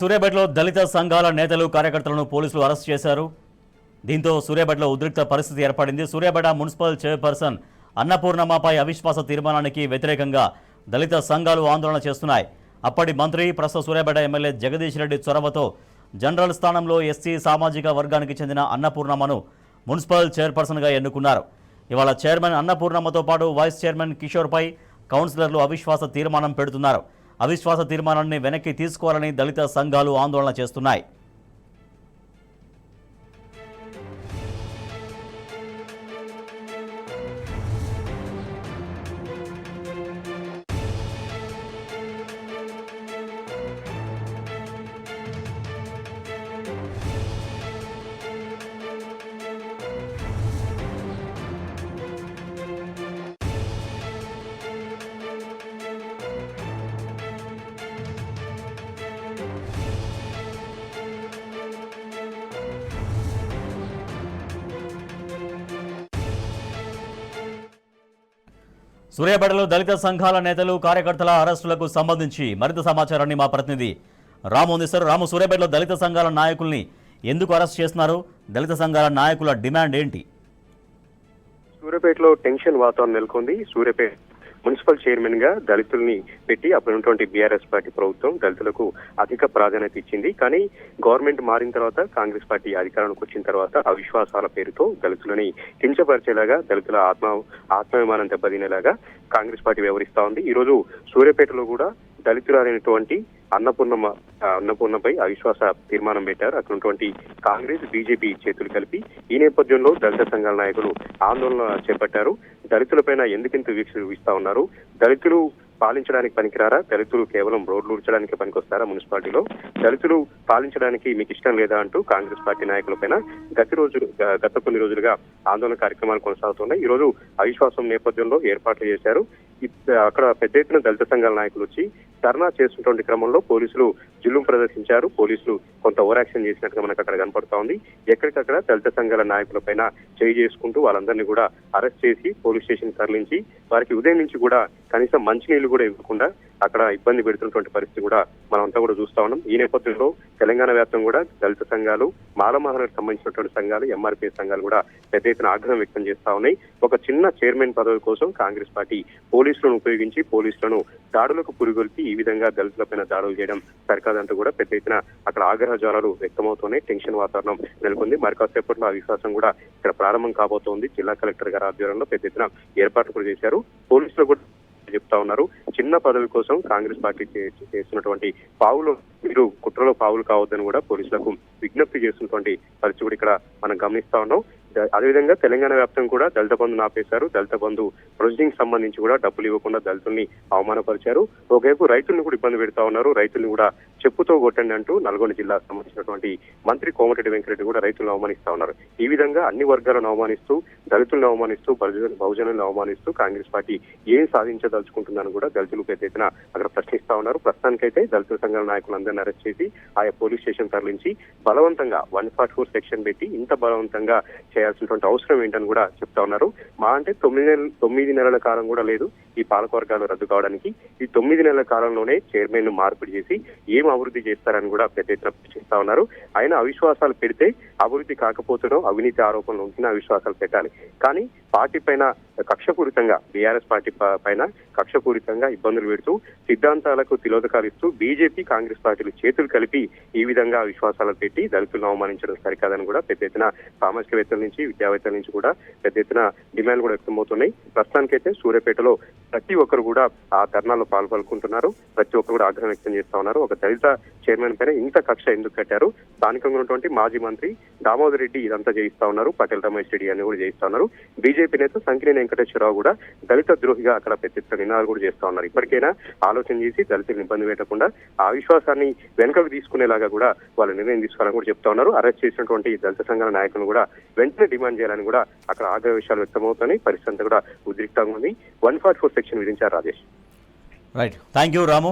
సూర్యాపేటలో దళిత సంఘాల నేతలు కార్యకర్తలను పోలీసులు అరెస్ట్ చేశారు. దీంతో సూర్యాపేటలో ఉద్రిక్త పరిస్థితి ఏర్పడింది. సూర్యాపేట మున్సిపల్ చైర్పర్సన్ అన్నపూర్ణమ్మపై అవిశ్వాస తీర్మానానికి వ్యతిరేకంగా దళిత సంఘాలు ఆందోళన చేస్తున్నాయి. అప్పటి మంత్రి ప్రస్తుత సూర్యాపేట ఎమ్మెల్యే జగదీష్ రెడ్డి చొరవతో జనరల్ స్థానంలో ఎస్సీ సామాజిక వర్గానికి చెందిన అన్నపూర్ణమ్మను మున్సిపల్ చైర్పర్సన్గా ఎన్నుకున్నారు. ఇవాళ చైర్మన్ అన్నపూర్ణమ్మతో పాటు వైస్ చైర్మన్ కిషోర్పై కౌన్సిలర్లు అవిశ్వాస తీర్మానం పెడుతున్నారు. అవిశ్వాస తీర్మానాన్ని వెనక్కి తీసుకోవాలని దళిత సంఘాలు ఆందోళన చేస్తున్నాయి. సూర్యాపేటలో దళిత సంఘాల నేతలు కార్యకర్తల అరెస్టులకు సంబంధించి మరింత సమాచారాన్ని మా ప్రతినిధి రాము అందిస్తారు. రాము, సూర్యాపేటలో దళిత సంఘాల నాయకుల్ని ఎందుకు అరెస్ట్ చేస్తున్నారు? దళిత సంఘాల నాయకుల డిమాండ్ ఏంటి? సూర్యాపేటలో టెన్షన్ వాతావరణం నెలకొంది. సూర్యాపేట మున్సిపల్ చైర్మన్ గా దళితుల్ని పెట్టి అప్పుడున్నటువంటి బీఆర్ఎస్ పార్టీ ప్రభుత్వం దళితులకు అధిక ప్రాధాన్యత ఇచ్చింది. కానీ గవర్నమెంట్ మారిన తర్వాత కాంగ్రెస్ పార్టీ అధికారంలోకి వచ్చిన తర్వాత అవిశ్వాసాల పేరుతో దళితులని కించపరిచేలాగా, దళితుల ఆత్మాభిమానం దెబ్బతినేలాగా కాంగ్రెస్ పార్టీ వ్యవహరిస్తా ఉంది. ఈ రోజు సూర్యాపేటలో కూడా దళితులైనటువంటి అన్నపూర్ణపై అవిశ్వాస తీర్మానం పెట్టారు. అక్కడ ఉన్నటువంటి కాంగ్రెస్, బీజేపీ చేతులు కలిపి. ఈ నేపథ్యంలో దళిత సంఘాల నాయకులు ఆందోళన చేపట్టారు. దళితులపైన ఎందుకింత వీక్ష చూపిస్తా ఉన్నారు? దళితులు పాలించడానికి పనికిరారా? దళితులు కేవలం రోడ్లు ఉడ్చడానికి పనికొస్తారా? మున్సిపాలిటీలో దళితులు పాలించడానికి మీకు ఇష్టం లేదా అంటూ కాంగ్రెస్ పార్టీ నాయకులపైన గత కొన్ని రోజులుగా ఆందోళన కార్యక్రమాలు కొనసాగుతున్నాయి. ఈ రోజు అవిశ్వాసం నేపథ్యంలో ఏర్పాట్లు చేశారు. అక్కడ పెద్ద ఎత్తున దళిత సంఘాల నాయకులు వచ్చి ధర్నా చేస్తున్నటువంటి క్రమంలో పోలీసులు జులుం ప్రదర్శించారు. పోలీసులు కొంత ఓవర్ యాక్షన్ చేసినట్టుగా మనకు అక్కడ కనపడతా ఉంది. ఎక్కడికక్కడ దళిత సంఘాల నాయకులపైన చేయి చేసుకుంటూ వాళ్ళందరినీ కూడా అరెస్ట్ చేసి పోలీస్ స్టేషన్ తరలించి వారికి ఉదయం నుంచి కూడా కనీసం మంచినీళ్లు కూడా ఇవ్వకుండా అక్కడ ఇబ్బంది పెడుతున్నటువంటి పరిస్థితి కూడా మనమంతా కూడా చూస్తా ఉన్నాం. ఈ నేపథ్యంలో తెలంగాణ వ్యాప్తంగా కూడా దళిత సంఘాలు, మాలమహాలకు సంబంధించినటువంటి సంఘాలు, ఎంఆర్పీ సంఘాలు కూడా పెద్ద ఎత్తున ఆగ్రహం వ్యక్తం చేస్తా ఉన్నాయి. ఒక చిన్న చైర్మన్ పదవి కోసం కాంగ్రెస్ పార్టీ పోలీసులను ఉపయోగించి పోలీసులను దాడులకు పురిగొల్పి ఈ విధంగా దళితులపైన దాడులు చేయడం సరికాదంటూ కూడా పెద్ద ఎత్తున అక్కడ ఆగ్రహ జ్వాలలు వ్యక్తమవుతున్నాయి. టెన్షన్ వాతావరణం నెలకొంది. మరికాసేపట్లో ఆ విశ్వాసం కూడా ఇక్కడ ప్రారంభం కాబోతోంది. జిల్లా కలెక్టర్ గారి ఆధ్వర్యంలో పెద్ద ఎత్తున ఏర్పాట్లు కూడా చేశారు. పోలీసులు కూడా చెప్తా ఉన్నారు, చిన్న పదవి కోసం కాంగ్రెస్ పార్టీ చేస్తున్నటువంటి పావులు మీరు కుట్రలో పావులు కావద్దని కూడా పోలీసులకు విజ్ఞప్తి చేస్తున్నటువంటి పరిస్థితి కూడా ఇక్కడ మనం గమనిస్తా ఉన్నాం. అదేవిధంగా తెలంగాణ వ్యాప్తంగా కూడా దళిత బంధును ఆపేశారు. దళిత బంధు ప్రొసీడింగ్ సంబంధించి కూడా డబ్బులు ఇవ్వకుండా దళితుల్ని అవమానపరిచారు. ఒకవైపు రైతులను కూడా ఇబ్బంది పెడతా ఉన్నారు. రైతుల్ని కూడా చెప్పుతో కొట్టండి అంటూ నల్గొండ జిల్లాకు సంబంధించినటువంటి మంత్రి కోమటిరెడ్డి వెంకటరెడ్డి కూడా రైతులను అవమానిస్తా ఉన్నారు. ఈ విధంగా అన్ని వర్గాలను అవమానిస్తూ, దళితులను అవమానిస్తూ, బహుజనులను అవమానిస్తూ కాంగ్రెస్ పార్టీ ఏం సాధించదలుచుకుంటుందని కూడా దళితులు పెద్ద ఎత్తున అక్కడ ప్రశ్నిస్తా ఉన్నారు. ప్రస్తుతానికైతే దళిత సంఘాల నాయకులందరినీ అరెస్ట్ చేసి ఆయా పోలీస్ స్టేషన్ తరలించి బలవంతంగా 144 సెక్షన్ పెట్టి ఇంత బలవంతంగా చేయాల్సినటువంటి అవసరం ఏంటని కూడా చెప్తా ఉన్నారు. మా అంటే 9 నెలల కాలం కూడా లేదు ఈ పాలకవర్గాలు రద్దు కావడానికి. ఈ 9 నెలల కాలంలోనే చైర్మన్ ను మార్పిడి చేసి ఏం అభివృద్ధి చేస్తారని కూడా పెద్ద ఎత్తున ప్రశ్నిస్తా ఉన్నారు. ఆయన అవిశ్వాసాలు పెడితే అభివృద్ధి కాకపోతేనో అవినీతి ఆరోపణలు ఉంచిన అవిశ్వాసాలు పెట్టాలి. కానీ పార్టీ పైన కక్షపూరితంగా, బీఆర్ఎస్ పార్టీ పైన కక్షపూరితంగా ఇబ్బందులు పెడుతూ సిద్ధాంతాలకు తిలోదకాలు ఇస్తూ బీజేపీ, కాంగ్రెస్ పార్టీలు చేతులు కలిపి ఈ విధంగా విశ్వాసాలు పెట్టి దళితులను అవమానించడం సరికాదని కూడా పెద్ద ఎత్తున సామాజికవేత్తల నుంచి, విద్యావేత్తల నుంచి కూడా పెద్ద ఎత్తున డిమాండ్లు కూడా వ్యక్తమవుతున్నాయి. ప్రస్తుతానికైతే సూర్యాపేటలో ప్రతి ఒక్కరు కూడా ఆ ధర్నాలో పాల్గొనుకుంటున్నారు. ప్రతి ఒక్కరు కూడా ఆగ్రహం వ్యక్తం చేస్తా ఉన్నారు. ఒక దళిత చైర్మన్ పైన ఇంత కక్ష ఎందుకు కట్టారు? స్థానికంగా ఉన్నటువంటి మాజీ మంత్రి దామోదర్ రెడ్డి ఇదంతా చేయిస్తా ఉన్నారు. పటేల్ రమేష్ రెడ్డి అని కూడా చేయిస్తా ఉన్నారు. బీజేపీ నేత సంకినేని వెంకటేశ్వరరావు కూడా దళిత ద్రోహిగా అక్కడ పెద్ద ఎత్తున నినాదాలు కూడా చేస్తా ఉన్నారు. ఇప్పటికైనా ఆలోచన చేసి దళితులను ఇబ్బంది పెట్టకుండా ఆ విశ్వాసాన్ని వెనుకకు తీసుకునేలాగా కూడా వాళ్ళు నిర్ణయం తీసుకోవాలని కూడా చెప్తా ఉన్నారు. అరెస్ట్ చేసినటువంటి దళిత సంఘాల నాయకులను కూడా వెంటనే డిమాండ్ చేయాలని కూడా అక్కడ ఆగ్రహ విషయాలు వ్యక్తమవుతున్నాయి. పరిస్థితి అంతా కూడా ఉద్రిక్తంగా ఉంది. 144 సెక్షన్ విధించారు. Rajesh. Right, thank you Ramu.